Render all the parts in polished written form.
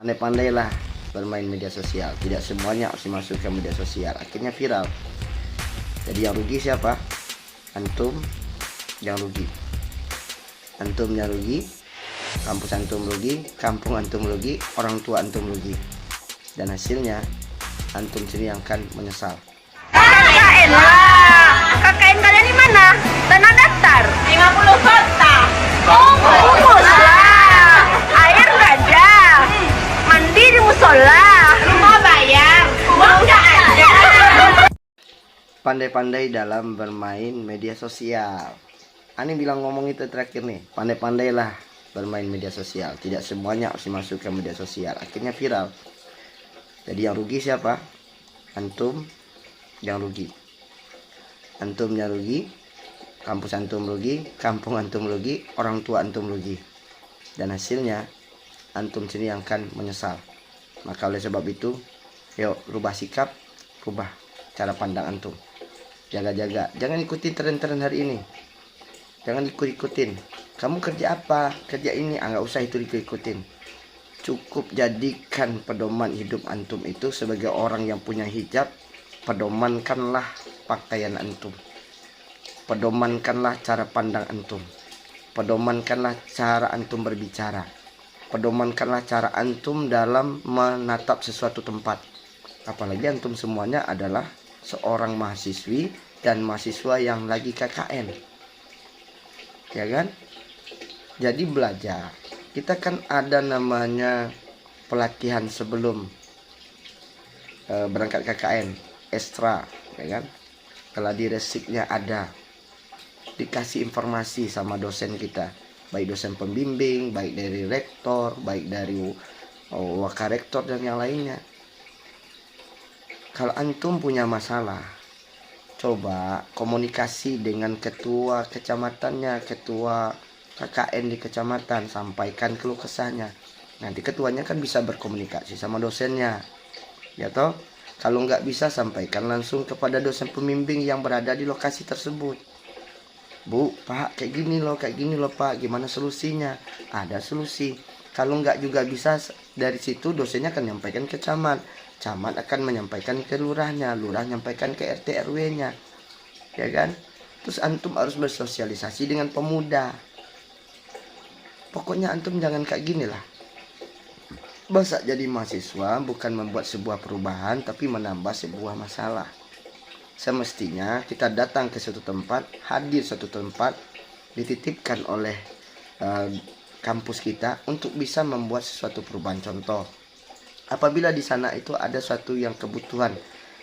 Pandai-pandailah bermain media sosial. Tidak semuanya harus dimasukkan media sosial, akhirnya viral. Jadi yang rugi siapa? Antum yang rugi. Antum yang rugi, kampus antum rugi, kampung antum rugi, orang tua antum rugi. Dan hasilnya antum sendiri yang akan menyesal. KKN lah. KKN kalian di mana? Tanah datar. 50 kota. Oh, rumus lah. Air nggak ada. Mandi di musola. Rumah bayar. Uang nggak ada. Pandai-pandai dalam bermain media sosial. Ani bilang ngomong itu terakhir nih. Pandai-pandailah bermain media sosial. Tidak semuanya harus dimasukkan media sosial, akhirnya viral. Jadi yang rugi siapa? Antum yang rugi. Antum yang rugi, kampus antum rugi, kampung antum rugi, orang tua antum rugi. Dan hasilnya antum sendiri yang akan menyesal. Maka oleh sebab itu, yuk rubah sikap, rubah cara pandang antum. Jaga-jaga, jangan ikuti tren-tren hari ini. Jangan ikut-ikutin. Kamu kerja apa? Kerja ini, nggak usah itu ikut-ikutin. Cukup jadikan pedoman hidup antum itu sebagai orang yang punya hijab. Pedomankanlah pakaian antum. Pedomankanlah cara pandang antum. Pedomankanlah cara antum berbicara. Pedomankanlah cara antum dalam menatap sesuatu tempat. Apalagi antum semuanya adalah seorang mahasiswi dan mahasiswa yang lagi KKN. Ya kan? Jadi belajar. Kita kan ada namanya pelatihan sebelum berangkat KKN, ekstra, ya kan? Kalau di resiknya ada, dikasih informasi sama dosen kita, baik dosen pembimbing, baik dari rektor, baik dari wakarektor dan yang lainnya. Kalau antum punya masalah, coba komunikasi dengan ketua kecamatannya, ketua KKN di kecamatan, sampaikan keluh kesahnya. Nanti ketuanya kan bisa berkomunikasi sama dosennya, ya toh. Kalau nggak bisa, sampaikan langsung kepada dosen pembimbing yang berada di lokasi tersebut. Bu, Pak, kayak gini loh Pak, gimana solusinya? Ada solusi. Kalau nggak juga bisa, dari situ dosennya akan menyampaikan ke camat, camat akan menyampaikan ke lurahnya, lurah menyampaikan ke RT RW-nya, ya kan? Terus antum harus bersosialisasi dengan pemuda. Pokoknya antum jangan kayak gini lah. Masa jadi mahasiswa bukan membuat sebuah perubahan, tapi menambah sebuah masalah. Semestinya kita datang ke suatu tempat, hadir suatu tempat, dititipkan oleh kampus kita untuk bisa membuat sesuatu perubahan. Contoh, apabila di sana itu ada suatu yang kebutuhan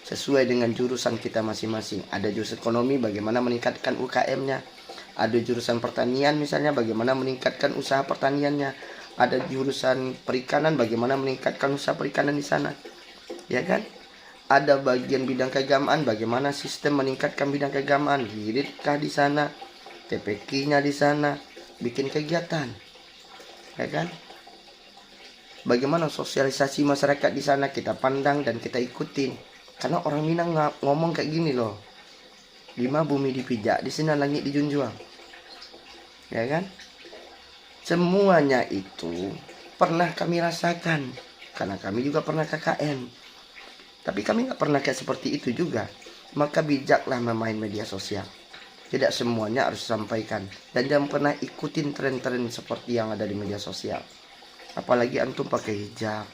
sesuai dengan jurusan kita masing-masing. Ada jurusan ekonomi, bagaimana meningkatkan UKM-nya. Ada jurusan pertanian misalnya, bagaimana meningkatkan usaha pertaniannya. Ada jurusan perikanan, bagaimana meningkatkan usaha perikanan di sana, ya kan? Ada bagian bidang keagamaan, bagaimana sistem meningkatkan bidang keagamaan. Wiritkah di sana, TPQ-nya di sana, bikin kegiatan, ya kan? Bagaimana sosialisasi masyarakat di sana kita pandang dan kita ikutin. Karena orang Minang ngomong kayak gini loh, 5 bumi dipijak, di sini langit dijunjung, ya kan? Semuanya itu pernah kami rasakan, karena kami juga pernah KKN. Tapi kami nggak pernah kayak seperti itu juga. Maka bijaklah memain media sosial. Tidak semuanya harus disampaikan. Dan jangan pernah ikutin tren-tren seperti yang ada di media sosial. Apalagi antum pakai hijab.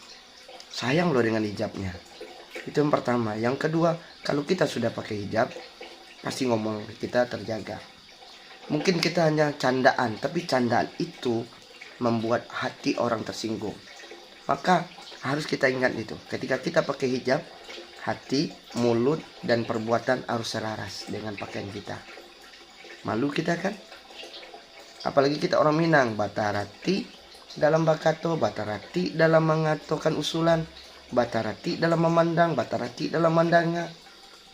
Sayang loh dengan hijabnya. Itu yang pertama. Yang kedua, kalau kita sudah pakai hijab, pasti ngomong kita terjaga. Mungkin kita hanya candaan, tapi candaan itu membuat hati orang tersinggung. Maka harus kita ingat itu. Ketika kita pakai hijab, hati, mulut, dan perbuatan harus selaras dengan pakaian kita. Malu kita kan? Apalagi kita orang Minang, batarati dalam bakato, batarati dalam mengatakan usulan, batarati dalam memandang, batarati dalam mandangnya,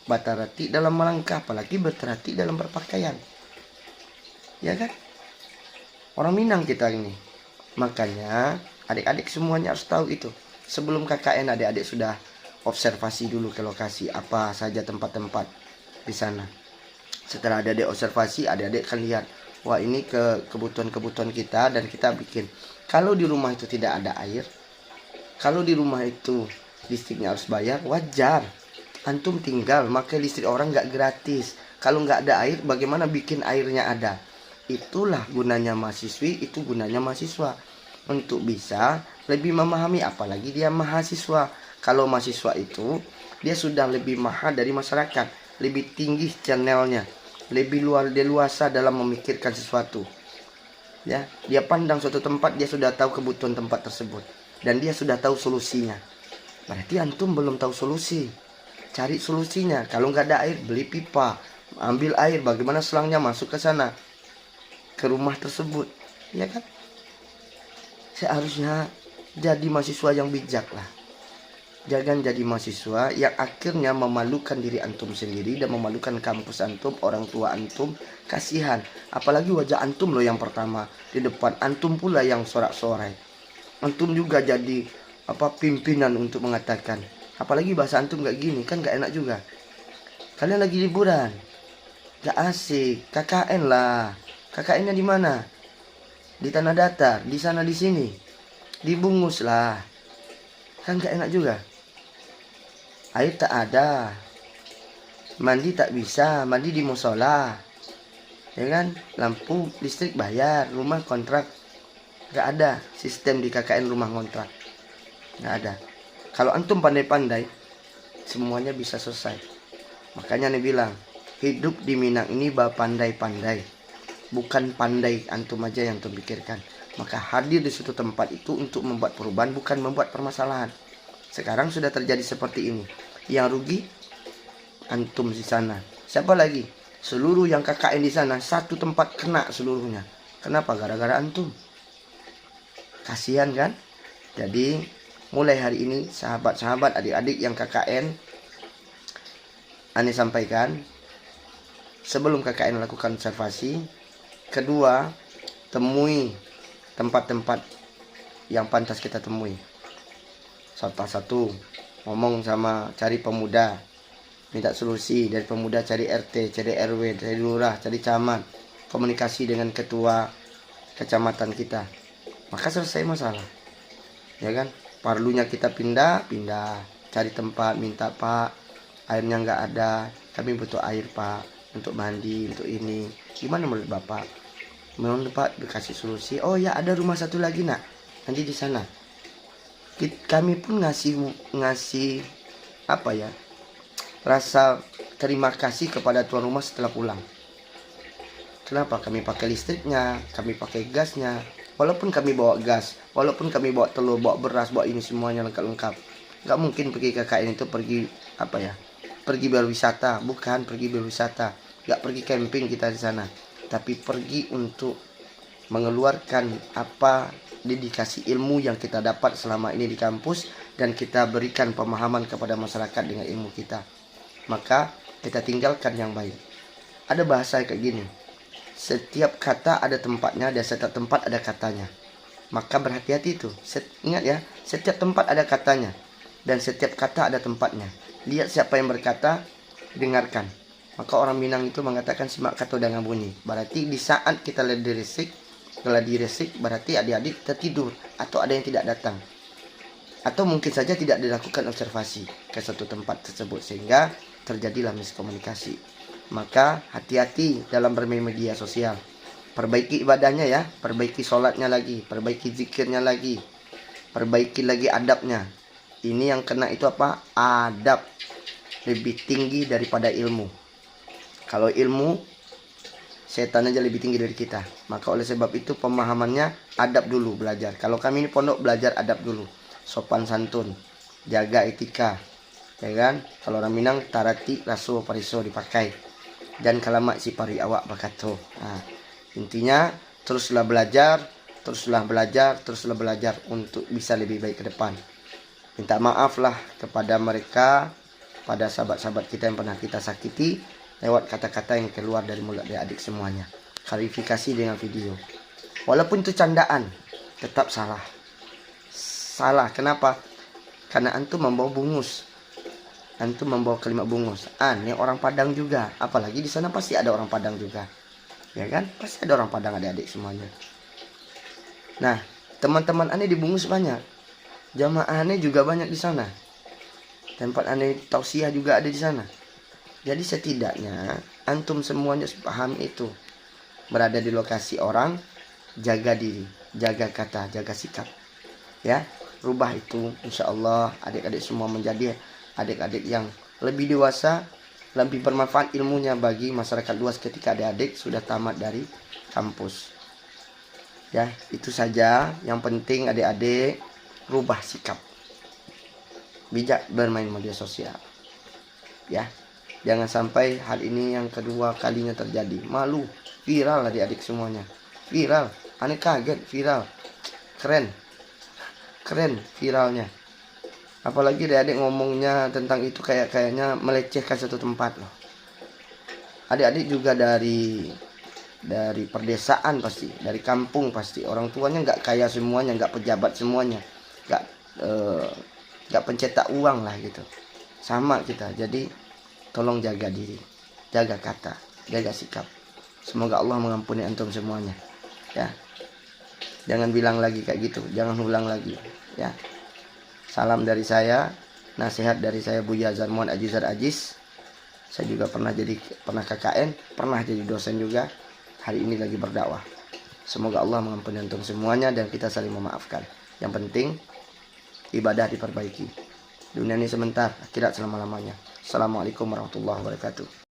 batarati dalam melangkah, apalagi batarati dalam berpakaian. Ya kan? Orang Minang kita ini. Makanya adik-adik semuanya harus tahu itu. Sebelum KKN adik-adik sudah observasi dulu ke lokasi apa saja tempat-tempat di sana. Setelah adik-adik observasi, adik-adik akan lihat, wah ini kebutuhan-kebutuhan kita dan kita bikin. Kalau di rumah itu tidak ada air, Kalau di rumah itu listriknya harus bayar, wajar. Antum tinggal pakai listrik orang nggak gratis. Kalau nggak ada air, bagaimana bikin airnya ada? Itulah gunanya mahasiswi, itu gunanya mahasiswa. Untuk bisa lebih memahami, apalagi dia mahasiswa. Kalau mahasiswa itu, dia sudah lebih mahal dari masyarakat. Lebih tinggi channelnya. Lebih leluasa dalam memikirkan sesuatu. Ya, dia pandang suatu tempat, dia sudah tahu kebutuhan tempat tersebut. Dan dia sudah tahu solusinya. Berarti antum belum tahu solusi. Cari solusinya. Kalau nggak ada air, beli pipa. Ambil air, bagaimana selangnya masuk ke sana, ke rumah tersebut. Ya kan? Seharusnya jadi mahasiswa yang bijak lah. Jangan jadi mahasiswa yang akhirnya memalukan diri antum sendiri dan memalukan kampus antum, orang tua antum. Kasihan. Apalagi wajah antum loh yang pertama di depan. Antum pula yang sorak-sorai. Antum juga jadi pimpinan untuk mengatakan. Apalagi bahasa antum gak gini, kan gak enak juga. Kalian lagi liburan, gak asik. KKN lah. KKN-nya di mana? Di tanah datar, di sana di sini. Dibungus lah. Kan gak enak juga. Air tak ada. Mandi tak bisa, mandi di musola. Ya kan? Lampu, listrik bayar, rumah kontrak. Gak ada sistem di KKN rumah kontrak. Gak ada. Kalau antum pandai-pandai, semuanya bisa selesai. Makanya Ane bilang, hidup di Minang ini pandai-pandai. Bukan pandai antum aja yang antum pikirkan. Maka hadir di suatu tempat itu untuk membuat perubahan, bukan membuat permasalahan. Sekarang sudah terjadi seperti ini. Yang rugi antum di sana. Siapa lagi? Seluruh yang KKN di sana, satu tempat kena seluruhnya. Kenapa? Gara-gara antum. Kasihan kan? Jadi mulai hari ini sahabat-sahabat, adik-adik yang KKN, Ane sampaikan, sebelum KKN lakukan observasi. Kedua, temui tempat-tempat yang pantas kita temui. Salah satu, ngomong sama, cari pemuda, minta solusi dari pemuda, cari RT, cari RW, cari lurah, cari camat, komunikasi dengan ketua kecamatan kita, maka selesai masalah. Ya kan? Parlunya kita pindah, cari tempat, minta, Pak, airnya nggak ada, kami butuh air, Pak, untuk mandi, untuk ini. Gimana menurut Bapak? Menurut Pak dikasih solusi. Oh ya, ada rumah satu lagi nak, nanti di sana. Kami pun ngasih rasa terima kasih kepada tuan rumah setelah pulang. Kenapa? Kami pakai listriknya, kami pakai gasnya. Walaupun kami bawa gas, walaupun kami bawa telur, bawa beras, bawa ini semuanya lengkap-lengkap. Gak mungkin pergi ke KKN itu pergi berwisata. Bukan pergi berwisata, gak pergi camping kita di sana, tapi pergi untuk mengeluarkan dedikasi ilmu yang kita dapat selama ini di kampus, dan kita berikan pemahaman kepada masyarakat dengan ilmu kita. Maka kita tinggalkan yang baik. Ada bahasa kayak gini, setiap kata ada tempatnya dan setiap tempat ada katanya. Maka berhati-hati itu. Ingat ya, setiap tempat ada katanya dan setiap kata ada tempatnya. Lihat siapa yang berkata, dengarkan. Maka orang Minang itu mengatakan simak kata dengan bunyi. Berarti di saat kita lagi resik, berarti adik-adik tertidur atau ada yang tidak datang. Atau mungkin saja tidak dilakukan observasi ke satu tempat tersebut, sehingga terjadilah miskomunikasi. Maka hati-hati dalam bermain media sosial. Perbaiki ibadahnya ya, perbaiki sholatnya lagi, perbaiki zikirnya lagi, perbaiki lagi adabnya. Ini yang kena itu adab. Lebih tinggi daripada ilmu. Kalau ilmu, setan aja lebih tinggi dari kita. Maka oleh sebab itu pemahamannya adab dulu belajar. Kalau kami ini pondok belajar adab dulu. Sopan santun, jaga etika, ya kan? Kalau orang Minang tarati raso pariso dipakai. Dan kalamak si pari awak bakato. Nah, intinya teruslah belajar untuk bisa lebih baik ke depan. Minta maaflah kepada mereka, pada sahabat-sahabat kita yang pernah kita sakiti lewat kata-kata yang keluar dari mulut adik semuanya. Klarifikasi dengan video. Walaupun itu candaan, tetap salah. Salah, kenapa? Karena antum membawa bungus. Antum membawa kalimat bungus. Ini orang Padang juga. Apalagi di sana pasti ada orang Padang juga. Ya kan? Pasti ada orang Padang, adik-adik semuanya. Nah, teman-teman aneh dibungus banyak. Jamaah aneh juga banyak di sana. Tempat aneh tausiah juga ada di sana. Jadi setidaknya antum semuanya paham itu. Berada di lokasi orang, jaga diri, jaga kata, jaga sikap. Ya, rubah itu. Insya Allah adik-adik semua menjadi adik-adik yang lebih dewasa, lebih bermanfaat ilmunya bagi masyarakat luas ketika adik-adik sudah tamat dari kampus. Ya, itu saja. Yang penting adik-adik rubah sikap. Bijak bermain media sosial. Ya, jangan sampai hal ini yang kedua kalinya terjadi. Malu, viral adik-adik semuanya. Viral, aneh kaget viral. Keren viralnya. Apalagi adik-adik ngomongnya tentang itu kayaknya melecehkan satu tempat loh. Adik-adik juga dari perdesaan pasti, dari kampung pasti. Orang tuanya nggak kaya semuanya, nggak pejabat semuanya, nggak pencetak uang lah gitu. Sama kita. Jadi tolong jaga diri, jaga kata, jaga sikap. Semoga Allah mengampuni antum semuanya. Ya, jangan bilang lagi kayak gitu, jangan ulang lagi. Ya, salam dari saya, nasihat dari saya Buya Zarmon Ajizar Ajiz. Saya juga pernah KKN, pernah jadi dosen juga. Hari ini lagi berdakwah. Semoga Allah mengampuni antum semuanya dan kita saling memaafkan. Yang penting ibadah diperbaiki. Dunia ini sebentar, akhirat selama-lamanya. Assalamualaikum warahmatullahi wabarakatuh.